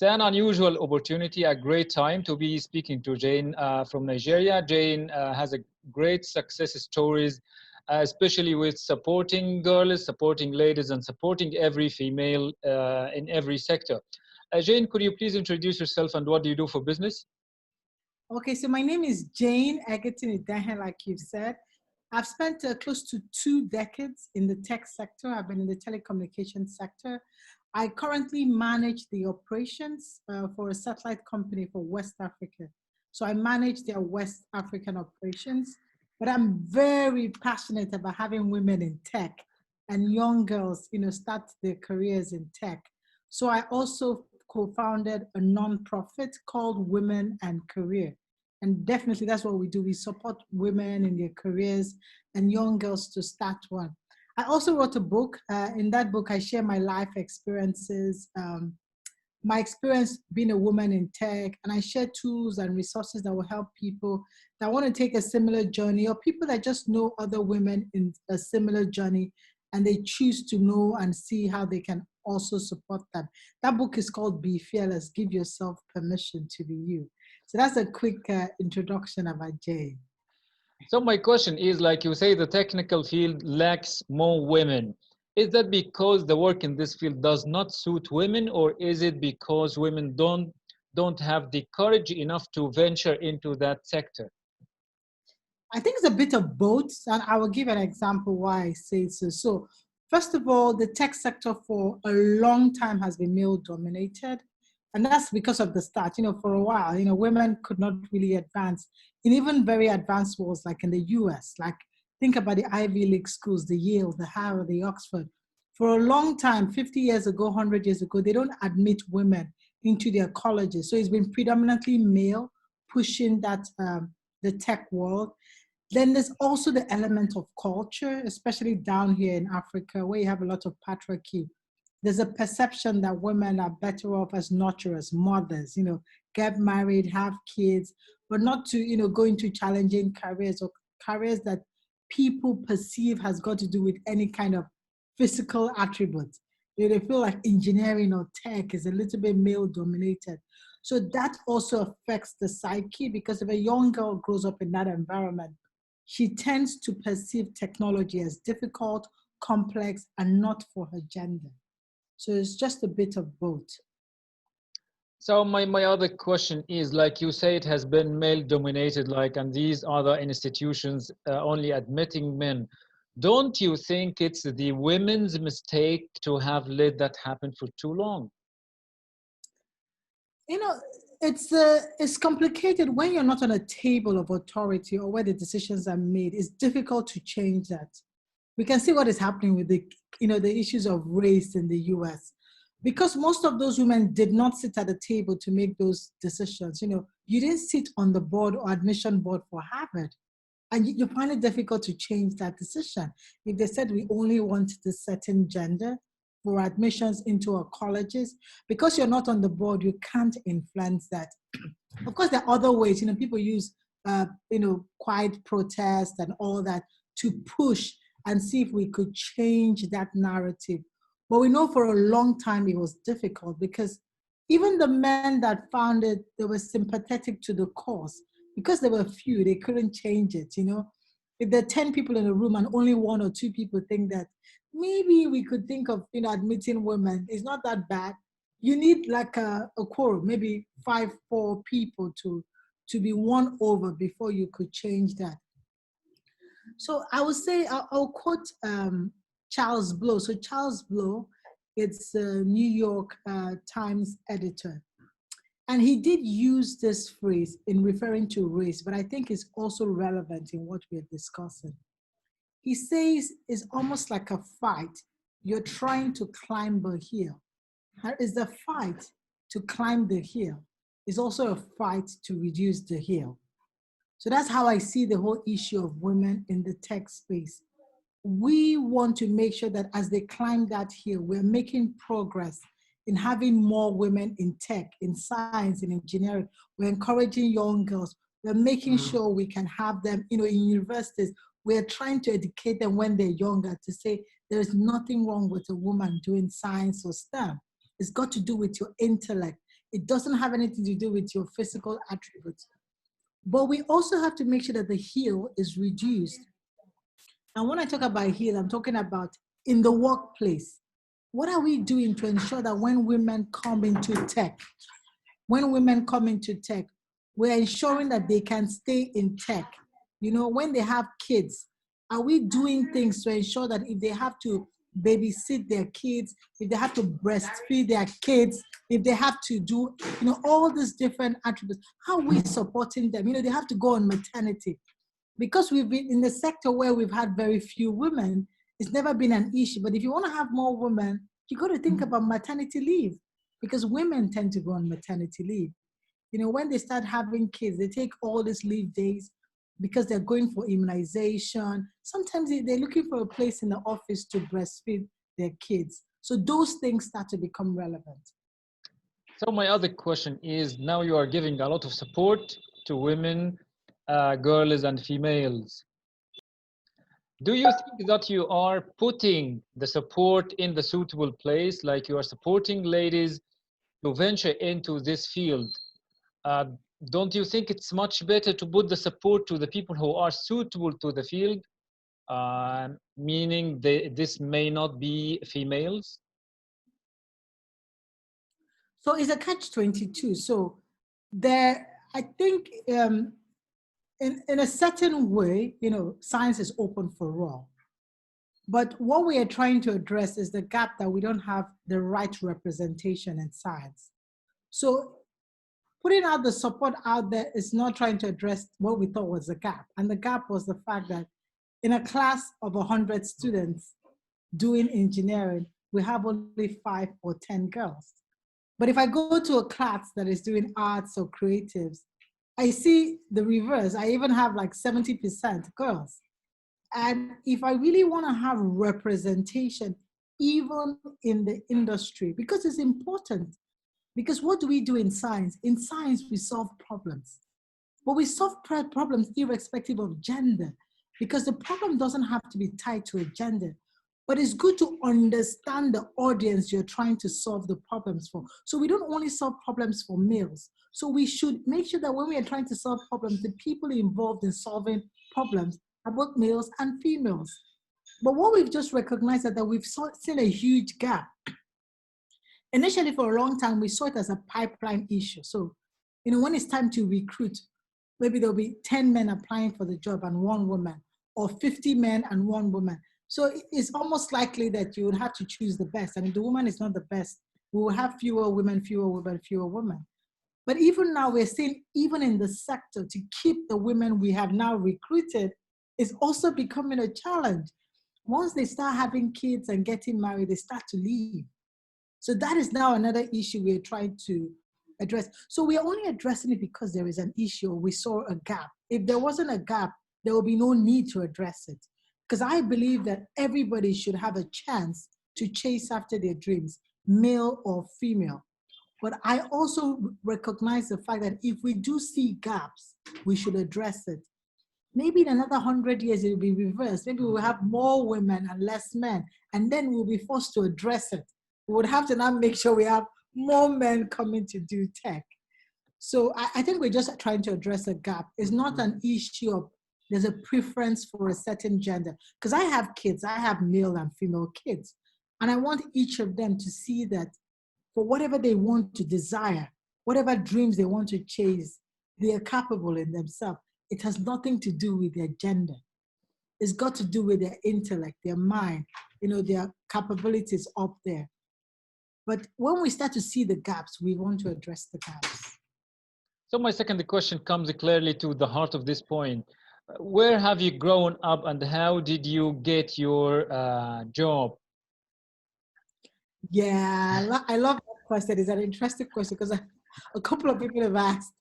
It's an unusual opportunity, a great time to be speaking to Jane from Nigeria. Jane has a great success stories, especially with supporting girls, supporting ladies, and supporting every female in every sector. Jane, could you please introduce yourself and what do you do for business? Okay, so my name is Jane Egerton, Idehen, like you've said. I've spent close to 2 decades in the tech sector. I've been in the telecommunications sector. I currently manage the operations for a satellite company for West Africa. So I manage their West African operations, but I'm very passionate about having women in tech and young girls, start their careers in tech. So I also co-founded a nonprofit called Women and Career. And definitely that's what we do. We support women in their careers and young girls to start one. I also wrote a book. In that book, I share my life experiences, my experience being a woman in tech, and I share tools and resources that will help people that want to take a similar journey or people that just know other women in a similar journey and they choose to know and see how they can also support them. That book is called Be Fearless, Give Yourself Permission to Be You. So that's a quick introduction about Jane. So my question is, like you say, the technical field lacks more women. Is that because the work in this field does not suit women, or is it because women don't have the courage enough to venture into that sector? I think it's a bit of both, and I will give an example why I say so. So, first of all, the tech sector for a long time has been male dominated, and that's because of the start. For a while, women could not really advance in even very advanced worlds like in the US. Like, think about the Ivy League schools, the Yale, the Harvard, the Oxford. For a long time, 50 years ago, 100 years ago, they don't admit women into their colleges. So it's been predominantly male pushing that the tech world. Then there's also the element of culture, especially down here in Africa, where you have a lot of patriarchy. There's a perception that women are better off as nurturers, mothers, get married, have kids, but not to, go into challenging careers or careers that people perceive has got to do with any kind of physical attributes. They feel like engineering or tech is a little bit male dominated. So that also affects the psyche, because if a young girl grows up in that environment, she tends to perceive technology as difficult, complex, and not for her gender. So it's just a bit of both. So my other question is, like you say, it has been male dominated, and these other institutions only admitting men. Don't you think it's the women's mistake to have let that happen for too long? You know, it's complicated when you're not on a table of authority or where the decisions are made. It's difficult to change that. We can see what is happening with the issues of race in the US. Because most of those women did not sit at the table to make those decisions. You didn't sit on the board or admission board for Harvard. And you find it difficult to change that decision. If they said we only want this certain gender for admissions into our colleges, because you're not on the board, you can't influence that. Of course, there are other ways. People use, quiet protest and all that to push and see if we could change that narrative. But we know for a long time it was difficult, because even the men that found it, they were sympathetic to the cause. Because there were few, they couldn't change it. If there are 10 people in a room and only 1 or 2 people think that maybe we could think of admitting women, it's not that bad. You need like a quorum, maybe 4 people to be won over before you could change that. So I would say, I'll quote Charles Blow. So Charles Blow, it's a New York Times editor. And he did use this phrase in referring to race, but I think it's also relevant in what we're discussing. He says it's almost like a fight. You're trying to climb a hill. It's the fight to climb the hill. It's also a fight to reduce the hill. So that's how I see the whole issue of women in the tech space. We want to make sure that as they climb that hill, we're making progress in having more women in tech, in science, in engineering. We're encouraging young girls. We're making sure we can have them, in universities. We're trying to educate them when they're younger to say there's nothing wrong with a woman doing science or STEM. It's got to do with your intellect. It doesn't have anything to do with your physical attributes. But we also have to make sure that the heel is reduced. And when I talk about heel, I'm talking about in the workplace. What are we doing to ensure that when women come into tech, we're ensuring that they can stay in tech? You know, when they have kids, are we doing things to ensure that if they have to babysit their kids, if they have to breastfeed their kids, if they have to do, you know, all these different attributes, how are we supporting them? You know, they have to go on maternity. Because we've been in the sector where we've had very few women, it's never been an issue. But if you want to have more women, you got to think about maternity leave, because women tend to go on maternity leave. You know, when they start having kids, they take all these leave days because they're going for immunization. Sometimes they're looking for a place in the office to breastfeed their kids. So those things start to become relevant. So my other question is, now you are giving a lot of support to women, girls and females. Do you think that you are putting the support in the suitable place, like you are supporting ladies to venture into this field? Uh, don't you think it's much better to put the support to the people who are suitable to the field, meaning this may not be females? So it's a catch-22. So there, I think in a certain way, you know, science is open for all. But what we are trying to address is the gap that we don't have the right representation in science. So putting out the support out there is not trying to address what we thought was the gap. And the gap was the fact that in a class of 100 students doing engineering, we have only 5 or 10 girls. But if I go to a class that is doing arts or creatives, I see the reverse. I even have like 70% girls. And if I really want to have representation, even in the industry, because it's important, because what do we do in science? In science, we solve problems. But we solve problems irrespective of gender, because the problem doesn't have to be tied to a gender. But it's good to understand the audience you're trying to solve the problems for. So we don't only solve problems for males. So we should make sure that when we are trying to solve problems, the people involved in solving problems are both males and females. But what we've just recognized is that we've seen a huge gap. Initially, for a long time, we saw it as a pipeline issue. So, you know, when it's time to recruit, maybe there'll be 10 men applying for the job and 1 woman, or 50 men and 1 woman. So it's almost likely that you would have to choose the best. And if the woman is not the best, we will have fewer women, fewer women, fewer women. But even now, we're seeing, even in the sector, to keep the women we have now recruited is also becoming a challenge. Once they start having kids and getting married, they start to leave. So that is now another issue we're trying to address. So we're only addressing it because there is an issue. We saw a gap. If there wasn't a gap, there will be no need to address it. Because I believe that everybody should have a chance to chase after their dreams, male or female. But I also recognize the fact that if we do see gaps, we should address it. Maybe in another 100 years, it will be reversed. Maybe we'll have more women and less men, and then we'll be forced to address it. We would have to now make sure we have more men coming to do tech. So I think we're just trying to address a gap. It's not an issue of there's a preference for a certain gender. Because I have kids, I have male and female kids. And I want each of them to see that for whatever they want to desire, whatever dreams they want to chase, they are capable in themselves. It has nothing to do with their gender. It's got to do with their intellect, their mind, you know, their capabilities up there. But when we start to see the gaps, we want to address the gaps. So my second question comes clearly to the heart of this point. Where have you grown up and how did you get your job? Yeah, I love that question. It's an interesting question because a couple of people have asked.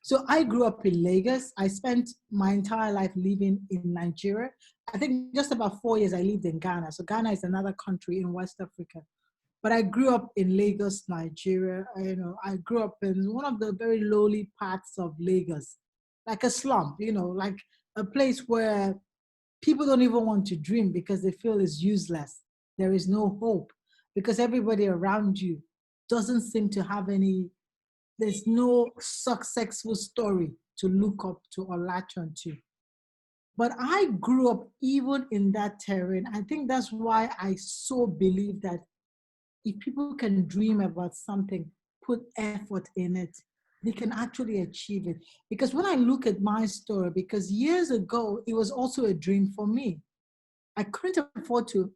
So I grew up in Lagos. I spent my entire life living in Nigeria. I think just about 4 years I lived in Ghana. So Ghana is another country in West Africa. But I grew up in Lagos, Nigeria. You know, I grew up in one of the very lowly parts of Lagos, like a slum, you know, like a place where people don't even want to dream because they feel it's useless. There is no hope because everybody around you doesn't seem to have any there's no successful story to look up to or latch onto. But I grew up even in that terrain. I think that's why I so believe that if people can dream about something, put effort in it, they can actually achieve it. Because when I look at my story, because years ago, it was also a dream for me. I couldn't afford to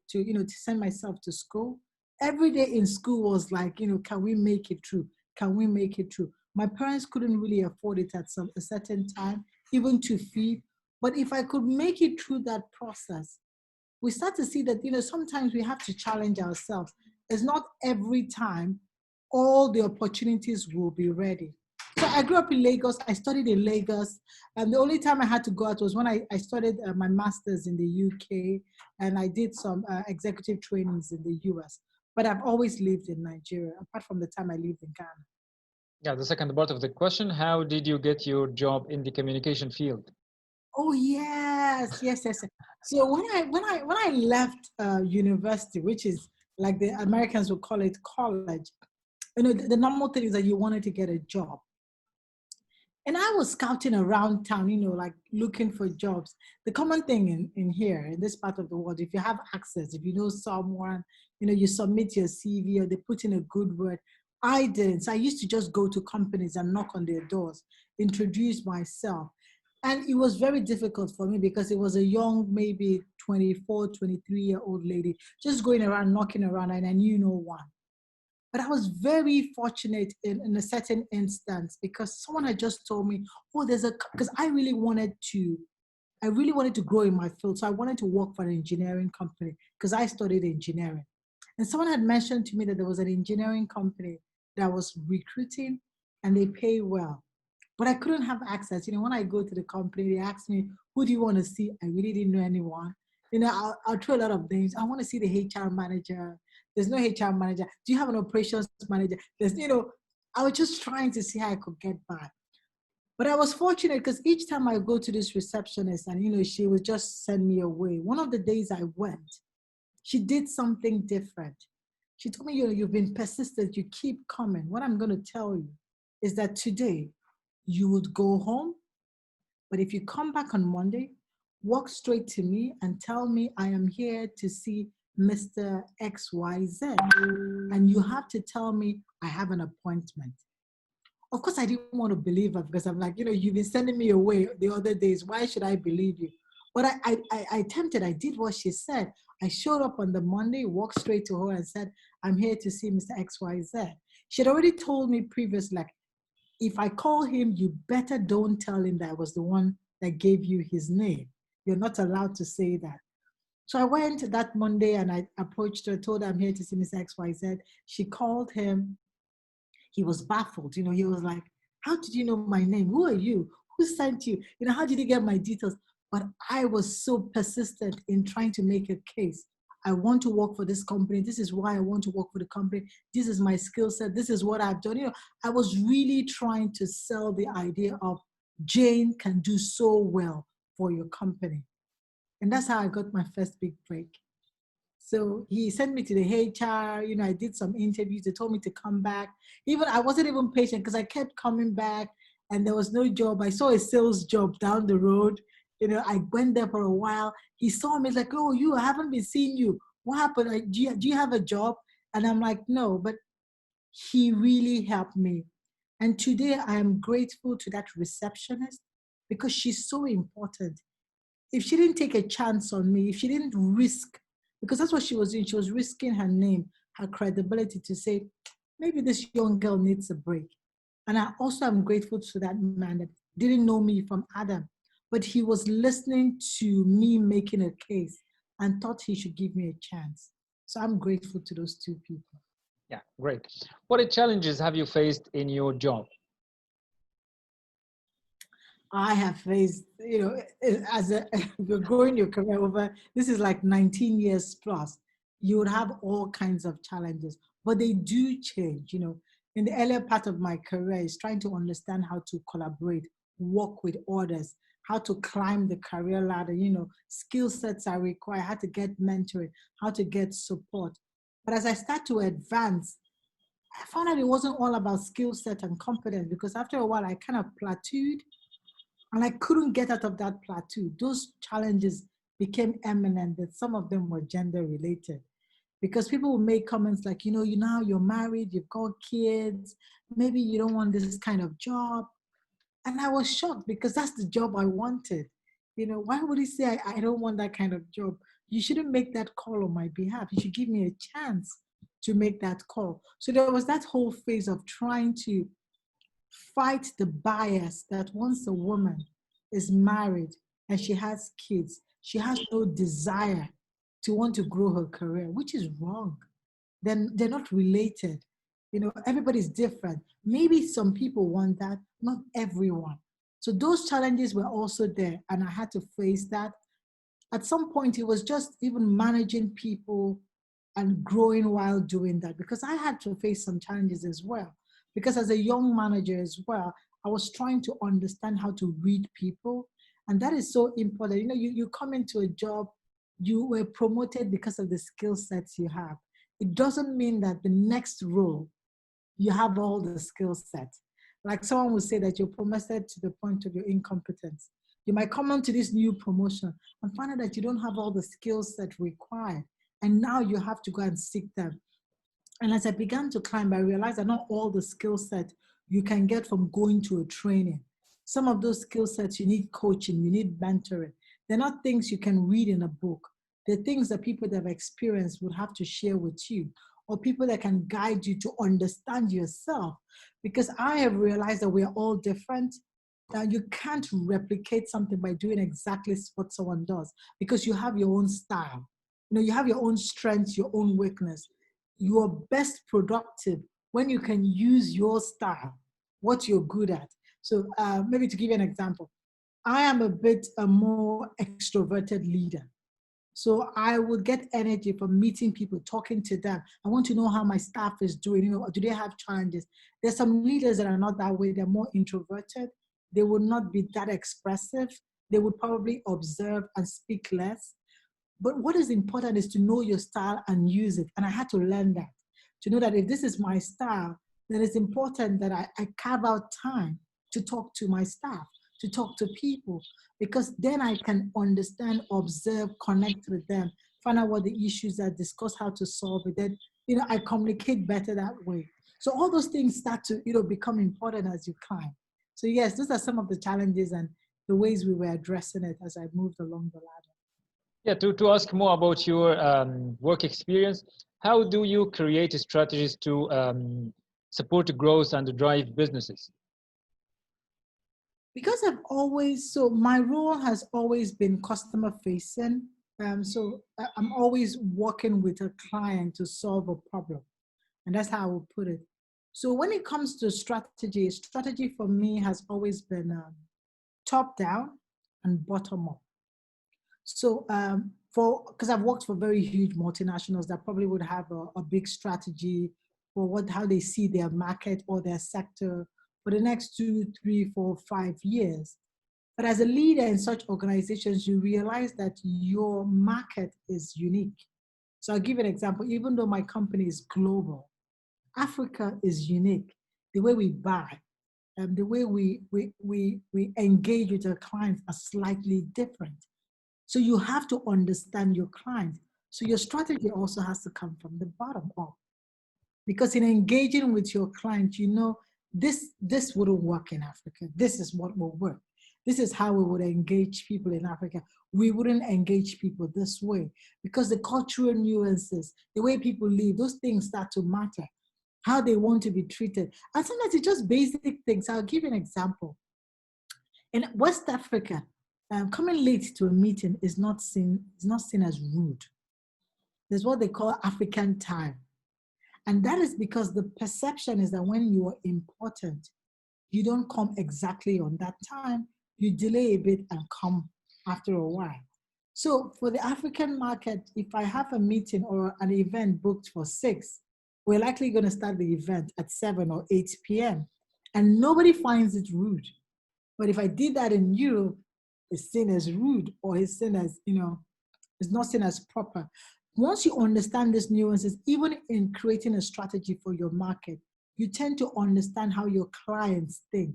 send myself to school. Every day in school was like, can we make it through? Can we make it through? My parents couldn't really afford it at a certain time, even to feed. But if I could make it through that process, we start to see that, sometimes we have to challenge ourselves. It's not every time all the opportunities will be ready. So I grew up in Lagos. I studied in Lagos. And the only time I had to go out was when I started my master's in the UK, and I did some executive trainings in the US. But I've always lived in Nigeria, apart from the time I lived in Ghana. Yeah, the second part of the question, how did you get your job in the communication field? Oh yes, yes, yes. So when I left university, which is like the Americans would call it college, the normal thing is that you wanted to get a job. And I was scouting around town, like looking for jobs. The common thing in here, in this part of the world, if you have access, if you know someone, you submit your CV or they put in a good word. I didn't. So I used to just go to companies and knock on their doors, introduce myself. And it was very difficult for me because it was a young, maybe 24, 23-year-old lady, just going around, knocking around, and I knew no one. But I was very fortunate in a certain instance because someone had just told me, oh, because I really wanted to grow in my field. So I wanted to work for an engineering company because I studied engineering. And someone had mentioned to me that there was an engineering company that was recruiting and they pay well. But I couldn't have access. When I go to the company, they ask me, who do you want to see? I really didn't know anyone. I'll throw a lot of names. I want to see the HR manager. There's no HR manager. Do you have an operations manager? I was just trying to see how I could get by. But I was fortunate because each time I go to this receptionist and, she would just send me away. One of the days I went, she did something different. She told me, you've been persistent. You keep coming. What I'm going to tell you is that today you would go home. But if you come back on Monday, walk straight to me and tell me I am here to see Mr. XYZ. And you have to tell me I have an appointment. Of course, I didn't want to believe her because I'm like, you've been sending me away the other days. Why should I believe you? But I attempted. I did what she said. I showed up on the Monday, walked straight to her and said, I'm here to see Mr. XYZ. She had already told me previously, like, if I call him, you better don't tell him that I was the one that gave you his name. You're not allowed to say that. So I went that Monday and I approached her, told her I'm here to see Mr. XYZ. She called him. He was baffled. He was like, how did you know my name? Who are you? Who sent you? How did you get my details? But I was so persistent in trying to make a case. I want to work for this company. This is why I want to work for the company. This is my skill set. This is what I've done. I was really trying to sell the idea of Jane can do so well for your company. And that's how I got my first big break. So he sent me to the HR, I did some interviews. They told me to come back. I wasn't even patient because I kept coming back and there was no job. I saw a sales job down the road. I went there for a while. He saw me, he's like, oh, I haven't been seeing you. What happened? Like, do you have a job? And I'm like, no, but he really helped me. And today I am grateful to that receptionist because she's so important. If she didn't take a chance on me, if she didn't risk, because that's what she was doing, she was risking her name, her credibility to say, maybe this young girl needs a break. And I also am grateful to that man that didn't know me from Adam, but he was listening to me making a case and thought he should give me a chance. So I'm grateful to those two people. Yeah, great. What challenges have you faced in your job? I have faced, you're growing your career over, this is like 19 years plus, you would have all kinds of challenges, but they do change. In the earlier part of my career is trying to understand how to collaborate, work with others, how to climb the career ladder, skill sets are required, how to get mentoring, how to get support. But as I start to advance, I found out it wasn't all about skill set and competence, because after a while I kind of plateaued and I couldn't get out of that plateau. Those challenges became eminent, that some of them were gender related, because people will make comments like, you now you're married, you've got kids, maybe you don't want this kind of job. And I was shocked, because that's the job I wanted. Why would he say I don't want that kind of job? You shouldn't make that call on my behalf. You should give me a chance to make that call. So there was that whole phase of trying to fight the bias that once a woman is married and she has kids, she has no desire to want to grow her career, which is wrong. Then they're not related. Everybody's different. Maybe some people want that, not everyone. So those challenges were also there, and I had to face that. At some point, it was just even managing people and growing while doing that, because I had to face some challenges as well. Because as a young manager as well, I was trying to understand how to read people. And that is so important. You come into a job, you were promoted because of the skill sets you have. It doesn't mean that the next role, you have all the skill sets. Like someone would say that you're promoted to the point of your incompetence. You might come onto this new promotion and find out that you don't have all the skill set required. And now you have to go and seek them. And as I began to climb, I realized that not all the skill set you can get from going to a training. Some of those skill sets, you need coaching, you need mentoring. They're not things you can read in a book. They're things that people that have experienced would have to share with you, or people that can guide you to understand yourself. Because I have realized that we are all different. You can't replicate something by doing exactly what someone does, because you have your own style. You have your own strengths, your own weakness. You are best productive when you can use your style, what you're good at. So maybe to give you an example, I am a bit a more extroverted leader. So I would get energy from meeting people, talking to them. I want to know how my staff is doing. Do they have challenges? There's some leaders that are not that way. They're more introverted. They would not be that expressive. They would probably observe and speak less. But what is important is to know your style and use it. And I had to learn that, to know that if this is my style, then it's important that I carve out time to talk to my staff, to talk to people, because then I can understand, observe, connect with them, find out what the issues are, discuss how to solve it. Then, I communicate better that way. So all those things start to, become important as you climb. So yes, those are some of the challenges and the ways we were addressing it as I moved along the ladder. Yeah, to ask more about your work experience, how do you create strategies to support growth and drive businesses? Because so my role has always been customer facing. So I'm always working with a client to solve a problem. And that's how I would put it. So when it comes to strategy for me has always been top down and bottom up. So because I've worked for very huge multinationals that probably would have a big strategy for how they see their market or their sector for the next 2, 3, 4, 5 years. But as a leader in such organizations, you realize that your market is unique. So I'll give you an example. Even though my company is global, Africa is unique. The way we buy, the way we engage with our clients are slightly different. So you have to understand your client. So your strategy also has to come from the bottom up. Because in engaging with your client, this wouldn't work in Africa. This is what will work. This is how we would engage people in Africa. We wouldn't engage people this way, because the cultural nuances, the way people live, those things start to matter, how they want to be treated. And sometimes it's just basic things. I'll give you an example. In West Africa, coming late to a meeting is not seen as rude. There's what they call African time. And that is because the perception is that when you are important, you don't come exactly on that time. You delay a bit and come after a while. So for the African market, if I have a meeting or an event booked for 6, we're likely going to start the event at 7 or 8 p.m. And nobody finds it rude. But if I did that in Europe, it's seen as rude, or it's seen as, it's not seen as proper. Once you understand these nuances, even in creating a strategy for your market, you tend to understand how your clients think,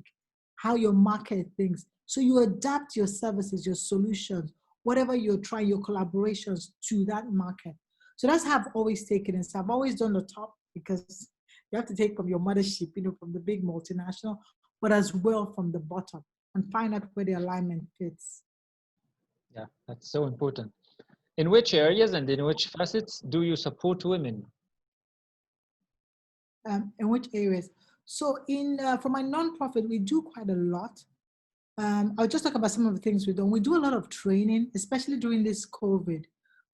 how your market thinks. So you adapt your services, your solutions, whatever you're trying, your collaborations to that market. So that's how I've always taken it. So I've always done the top because you have to take from your mothership, from the big multinational, but as well from the bottom and find out where the alignment fits. Yeah, that's so important. In which areas and in which facets do you support women? In which areas? So for my nonprofit, we do quite a lot. I'll just talk about some of the things we've done. We do a lot of training, especially during this COVID.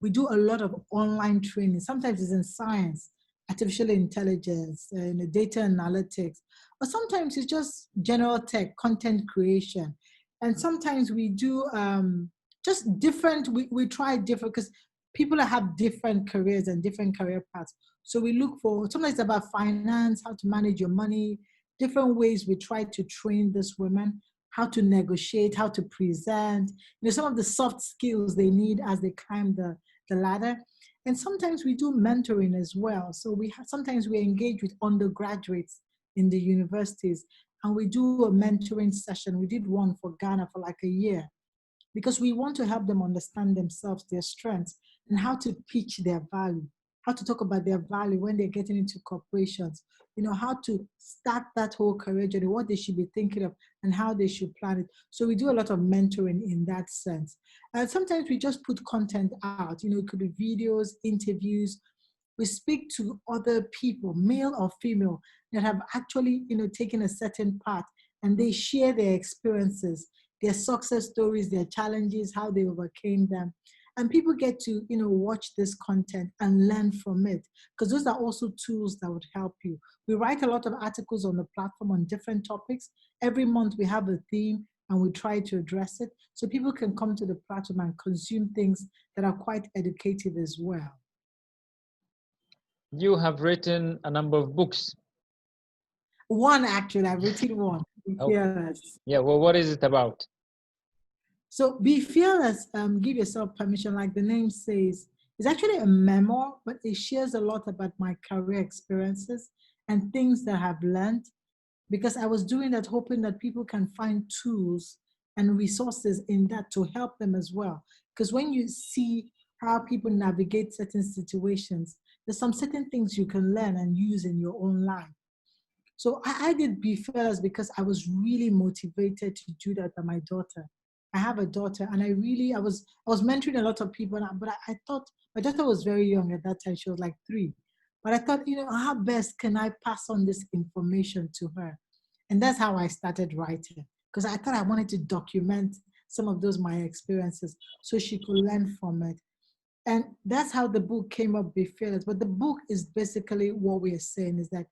We do a lot of online training. Sometimes it's in science, artificial intelligence, data analytics, or sometimes it's just general tech, content creation. And sometimes we do just different, we try different, because people have different careers and different career paths. So we look for, sometimes it's about finance, how to manage your money, different ways we try to train these women, how to negotiate, how to present, some of the soft skills they need as they climb the ladder. And sometimes we do mentoring as well. So sometimes we engage with undergraduates in the universities and we do a mentoring session. We did one for Ghana for like a year because we want to help them understand themselves, their strengths, and how to pitch their value, how to talk about their value when they're getting into corporations, how to start that whole career journey, what they should be thinking of, and how they should plan it. So we do a lot of mentoring in that sense. And sometimes we just put content out, it could be videos, interviews. We speak to other people, male or female, that have actually, taken a certain path, and they share their experiences, their success stories, their challenges, how they overcame them. And people get to, watch this content and learn from it, because those are also tools that would help you. We write a lot of articles on the platform on different topics. Every month we have a theme and we try to address it. So people can come to the platform and consume things that are quite educative as well. You have written a number of books. One, actually, I've written one. Yes. Yeah, well, what is it about? So Be Fearless, give yourself permission, like the name says. It's actually a memoir, but it shares a lot about my career experiences and things that I've learned, because I was doing that hoping that people can find tools and resources in that to help them as well. Because when you see how people navigate certain situations, there's some certain things you can learn and use in your own life. So I did Be Fearless because I was really motivated to do that by my daughter. I have a daughter, and I was mentoring a lot of people, but I thought my daughter was very young at that time. She was like 3. But I thought, how best can I pass on this information to her? And that's how I started writing, because I thought I wanted to document some of my experiences so she could learn from it. And that's how the book came up, Be Fearless. But the book is basically what we are saying is that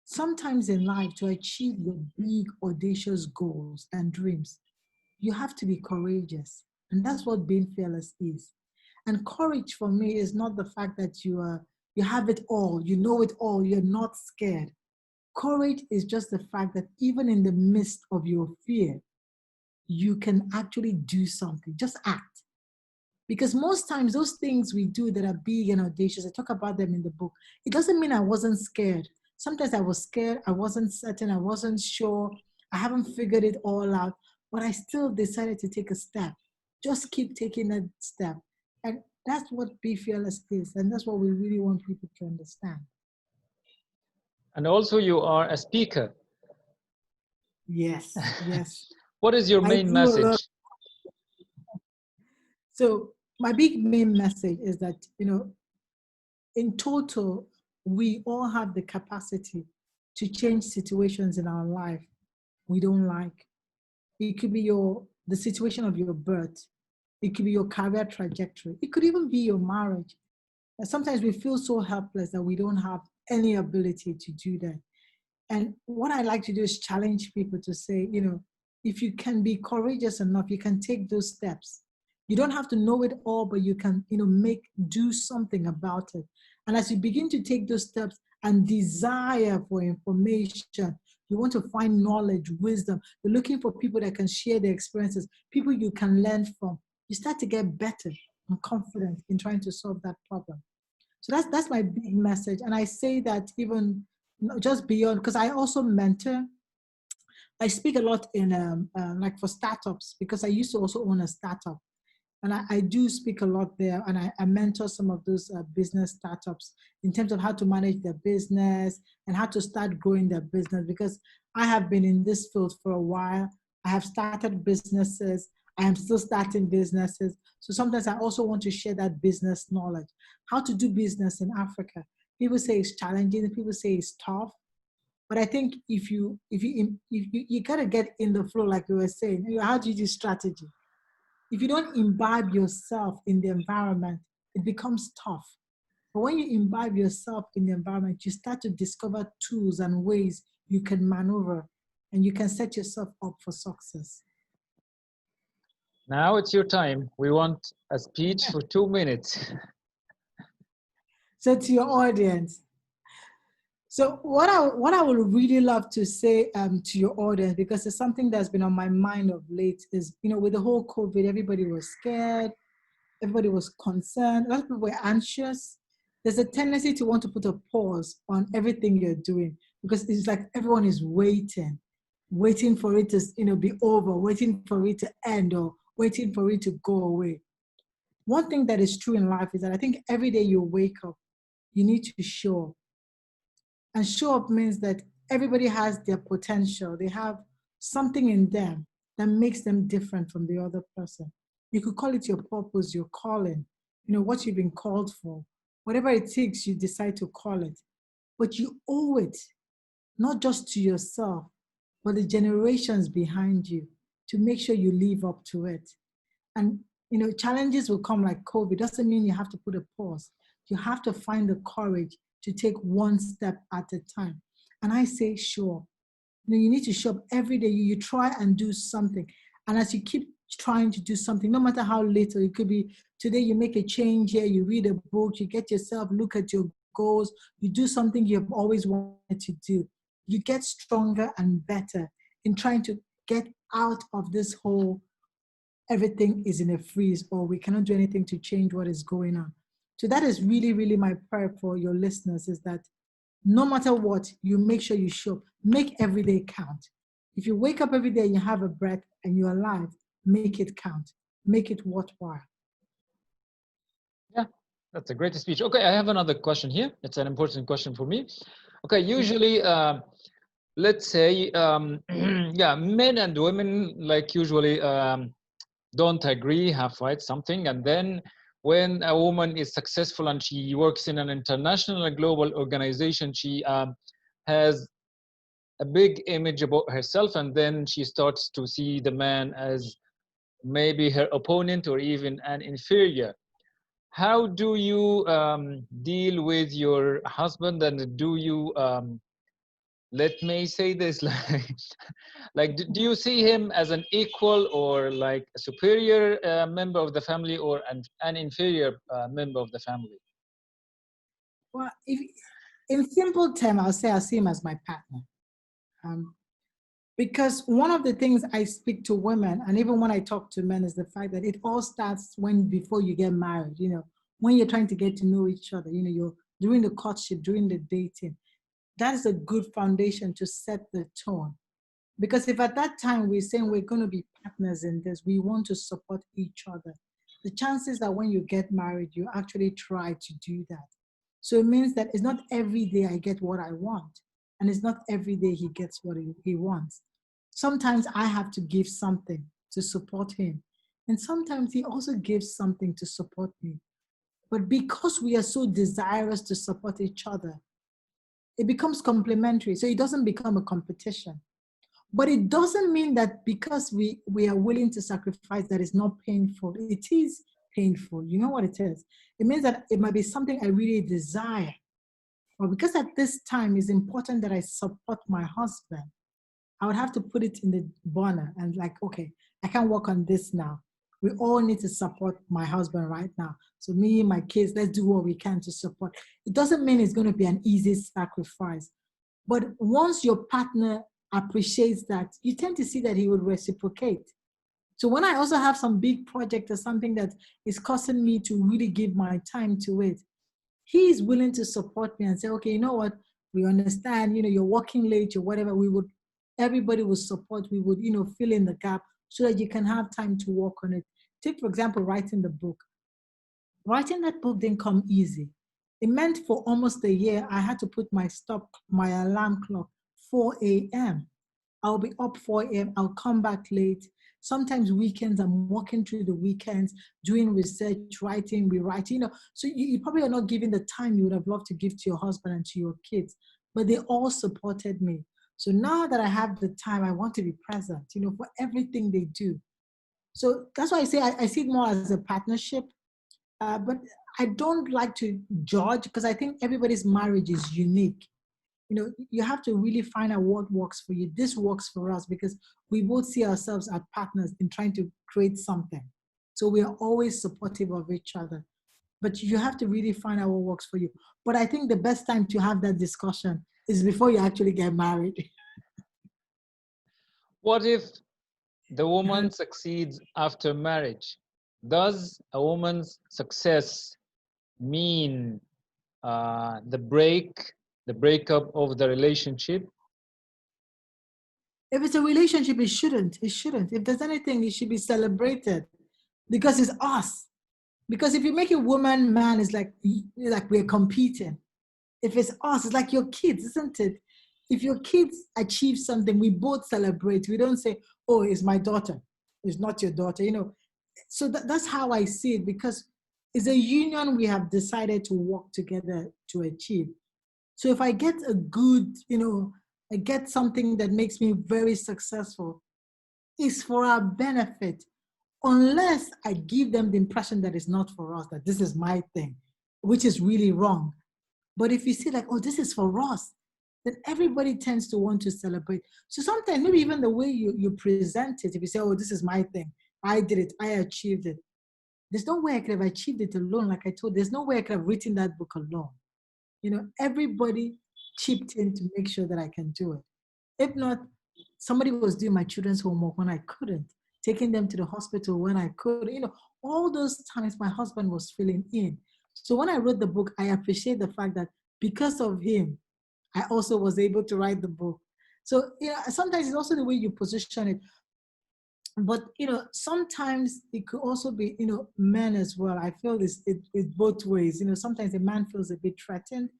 sometimes in life, to achieve your big, audacious goals and dreams, you have to be courageous. And that's what being fearless is. And courage for me is not the fact that you have it all, you know it all, you're not scared. Courage is just the fact that even in the midst of your fear, you can actually do something, just act. Because most times those things we do that are big and audacious, I talk about them in the book, it doesn't mean I wasn't scared. Sometimes I was scared, I wasn't certain, I wasn't sure, I haven't figured it all out, but I still decided to take a step. Just keep taking that step. And that's what Be Fearless is. And that's what we really want people to understand. And also you are a speaker. Yes, yes. What is your main message? So my main message is that, in total, we all have the capacity to change situations in our life we don't like. It could be the situation of your birth. It could be your career trajectory. It could even be your marriage. And sometimes we feel so helpless that we don't have any ability to do that. And what I like to do is challenge people to say, if you can be courageous enough, you can take those steps. You don't have to know it all, but you can, do something about it. And as you begin to take those steps and desire for information, you want to find knowledge, wisdom, you're looking for people that can share their experiences, people you can learn from, you start to get better and confident in trying to solve that problem. So that's my big message. And I say that even just beyond, because I also mentor. I speak a lot in like for startups, because I used to also own a startup. And I do speak a lot there, and I mentor some of those business startups in terms of how to manage their business and how to start growing their business, because I have been in this field for a while. I have started businesses. I am still starting businesses. So sometimes I also want to share that business knowledge, how to do business in Africa. People say it's challenging. People say it's tough. But I think if you gotta get in the flow, like you were saying, how do you do strategy? If you don't imbibe yourself in the environment, it becomes tough. But when you imbibe yourself in the environment, you start to discover tools and ways you can maneuver, and you can set yourself up for success. Now it's your time. We want a speech for 2 minutes. So to your audience, so what I would really love to say to your audience, because it's something that's been on my mind of late, is, with the whole COVID, everybody was scared. Everybody was concerned. A lot of people were anxious. There's a tendency to want to put a pause on everything you're doing, because it's like everyone is waiting for it to be over, waiting for it to end, or waiting for it to go away. One thing that is true in life is that I think every day you wake up, you need to show up. And show up means that everybody has their potential. They have something in them that makes them different from the other person. You could call it your purpose, your calling, what you've been called for. Whatever it takes, you decide to call it. But you owe it, not just to yourself, but the generations behind you, to make sure you live up to it. And, challenges will come like COVID. Doesn't mean you have to put a pause. You have to find the courage to take one step at a time. And I say, sure. You need to show up every day. You try and do something. And as you keep trying to do something, no matter how little, it could be today you make a change here, you read a book, you get yourself, look at your goals, you do something you've always wanted to do. You get stronger and better in trying to get out of this whole everything is in a freeze, or we cannot do anything to change what is going on. So that is really, really my prayer for your listeners, is that no matter what, you make sure you show up. Make every day count. If you wake up every day and you have a breath and you're alive, make it count. Make it worthwhile. Yeah, that's a great speech. Okay, I have another question here. It's an important question for me. Okay, usually, let's say, yeah, men and women, like usually, don't agree, have fight something, and then when a woman is successful and she works in an international and global organization, she has a big image about herself, and then she starts to see the man as maybe her opponent or even an inferior. How do you deal with your husband, and do you let me say this, like do you see him as an equal, or like a superior member of the family, or an inferior member of the family? Well, in simple terms, I'll see him as my partner. Because one of the things I speak to women, and even when I talk to men, is the fact that it all starts before you get married, when you're trying to get to know each other, you're during the courtship, during the dating. That is a good foundation to set the tone. Because if at that time we're saying we're going to be partners in this, we want to support each other, the chances that when you get married, you actually try to do that. So it means that it's not every day I get what I want, and it's not every day he gets what he wants. Sometimes I have to give something to support him, and sometimes he also gives something to support me. But because we are so desirous to support each other, it becomes complementary. So it doesn't become a competition. But it doesn't mean that because we are willing to sacrifice that it's not painful. It is painful. You know what it is? It means that it might be something I really desire. But because at this time it's important that I support my husband, I would have to put it in the burner and like, okay, I can't work on this now. We all need to support my husband right now. So me, my kids, let's do what we can to support. It doesn't mean it's going to be an easy sacrifice. But once your partner appreciates that, you tend to see that he would reciprocate. So when I also have some big project or something that is causing me to really give my time to it, he is willing to support me and say, okay, you know what? We understand, you're working late or whatever. Everybody would support. We would, fill in the gap so that you can have time to work on it. Take, for example, writing the book. Writing that book didn't come easy. It meant for almost a year, I had to put my alarm clock, 4 a.m. I'll be up 4 a.m. I'll come back late. Sometimes weekends, I'm walking through the weekends, doing research, writing, rewriting. So you probably are not giving the time you would have loved to give to your husband and to your kids, but they all supported me. So now that I have the time, I want to be present, for everything they do. So that's why I say I see it more as a partnership. But I don't like to judge because I think everybody's marriage is unique. You have to really find out what works for you. This works for us because we both see ourselves as partners in trying to create something. So we are always supportive of each other. But you have to really find out what works for you. But I think the best time to have that discussion is before you actually get married. What if the woman succeeds after marriage? Does a woman's success mean the breakup of the relationship? If it's a relationship, it shouldn't. It shouldn't. If there's anything, it should be celebrated because it's us. Because if you make a woman man, it's like we're competing. If it's us, it's like your kids, isn't it? If your kids achieve something, we both celebrate. We don't say, oh, it's my daughter. It's not your daughter, So that's how I see it, because it's a union we have decided to work together to achieve. So if I get a good, I get something that makes me very successful, it's for our benefit, unless I give them the impression that it's not for us, that this is my thing, which is really wrong. But if you see like, oh, this is for us, then everybody tends to want to celebrate. So sometimes maybe even the way you present it, if you say, oh, this is my thing, I did it, I achieved it. There's no way I could have achieved it alone. Like I told, there's no way I could have written that book alone. Everybody chipped in to make sure that I can do it. If not, somebody was doing my children's homework when I couldn't, taking them to the hospital when I could, all those times my husband was filling in. So when I wrote the book, I appreciate the fact that because of him, I also was able to write the book. So, sometimes it's also the way you position it. But, sometimes it could also be, men as well. I feel it both ways. Sometimes a man feels a bit threatened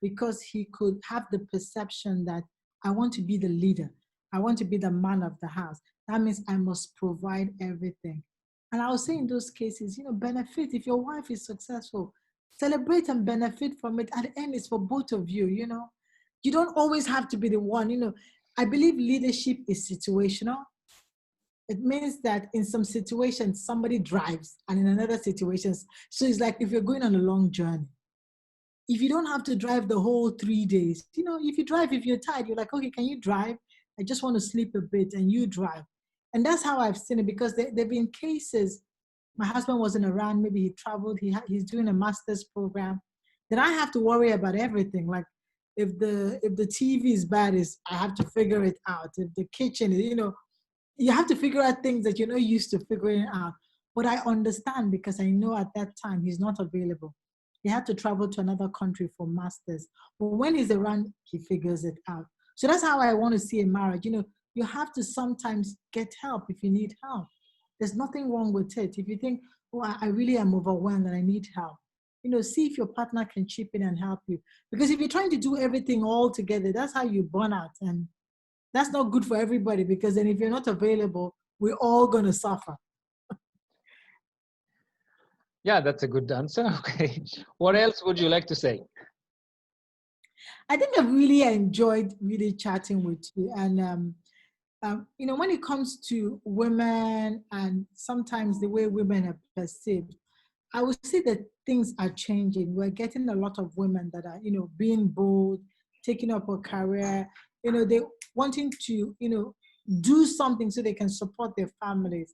because he could have the perception that I want to be the leader. I want to be the man of the house. That means I must provide everything. And I was saying in those cases, benefit. If your wife is successful, celebrate and benefit from it. At the end, it's for both of you, You don't always have to be the one, I believe leadership is situational. It means that in some situations, somebody drives, and in another situations, so it's like if you're going on a long journey, if you don't have to drive the whole 3 days, if you drive, if you're tired, you're like, okay, can you drive? I just want to sleep a bit, and you drive. And that's how I've seen it, because there've been cases, my husband wasn't around, maybe he traveled, he's doing a master's program, then I have to worry about everything. Like if the TV is bad, I have to figure it out. If the kitchen, you have to figure out things that you're not used to figuring out. But I understand, because I know at that time he's not available. He had to travel to another country for masters. But when he's around, he figures it out. So that's how I want to see a marriage. You have to sometimes get help if you need help. There's nothing wrong with it. If you think, oh, I really am overwhelmed and I need help, see if your partner can chip in and help you. Because if you're trying to do everything all together, that's how you burn out. And that's not good for everybody, because then if you're not available, we're all going to suffer. Yeah, that's a good answer. Okay. What else would you like to say? I think I've really enjoyed really chatting with you. And, when it comes to women and sometimes the way women are perceived, I would say that things are changing. We're getting a lot of women that are, being bold, taking up a career, they wanting to, do something so they can support their families.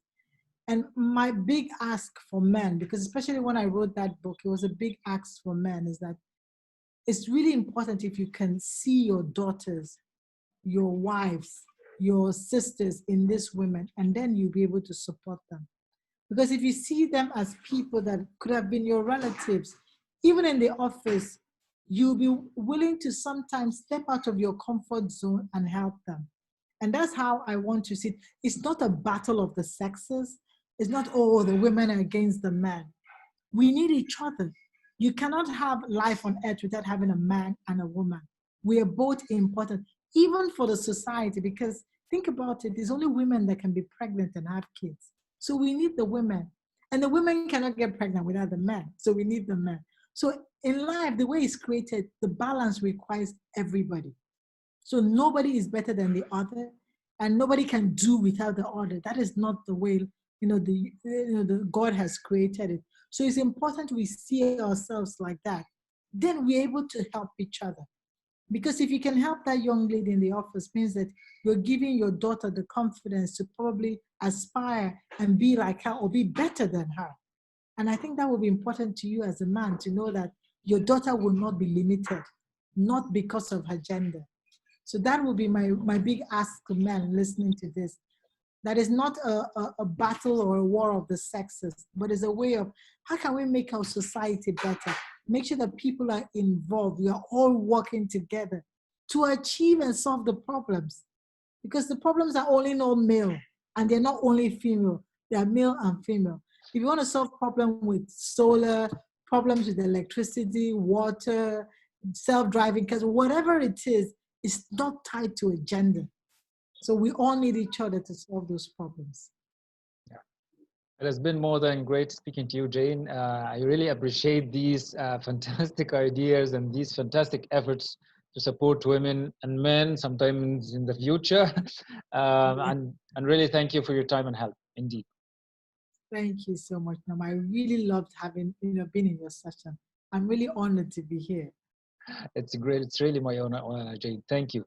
And my big ask for men, because especially when I wrote that book, it was a big ask for men, is that it's really important if you can see your daughters, your wives, your sisters in these women, and then you'll be able to support them. Because if you see them as people that could have been your relatives, even in the office, you'll be willing to sometimes step out of your comfort zone and help them. And that's how I want to see it. It's not a battle of the sexes. It's not, oh, the women are against the men. We need each other. You cannot have life on earth without having a man and a woman. We are both important, even for the society, because think about it, there's only women that can be pregnant and have kids. So we need the women. And the women cannot get pregnant without the men. So we need the men. So in life, the way it's created, the balance requires everybody. So nobody is better than the other, and nobody can do without the other. That is not the way, the God has created it. So it's important we see ourselves like that. Then we're able to help each other. Because if you can help that young lady in the office, means that you're giving your daughter the confidence to probably aspire and be like her or be better than her. And I think that will be important to you as a man, to know that your daughter will not be limited, not because of her gender. So that will be my big ask to men listening to this. That is not a battle or a war of the sexes, but is a way of how can we make our society better? Make sure that people are involved. We are all working together to achieve and solve the problems. Because the problems are only not male, and they're not only female. They are male and female. If you want to solve problems with solar, problems with electricity, water, self-driving cars, whatever it is, it's not tied to a gender. So we all need each other to solve those problems. Yeah. It has been more than great speaking to you, Jane. I really appreciate these fantastic ideas and these fantastic efforts to support women and men sometimes in the future. And really thank you for your time and help, indeed. Thank you so much, Nour. I really loved having been in your session. I'm really honored to be here. It's great. It's really my honor, Jane. Thank you.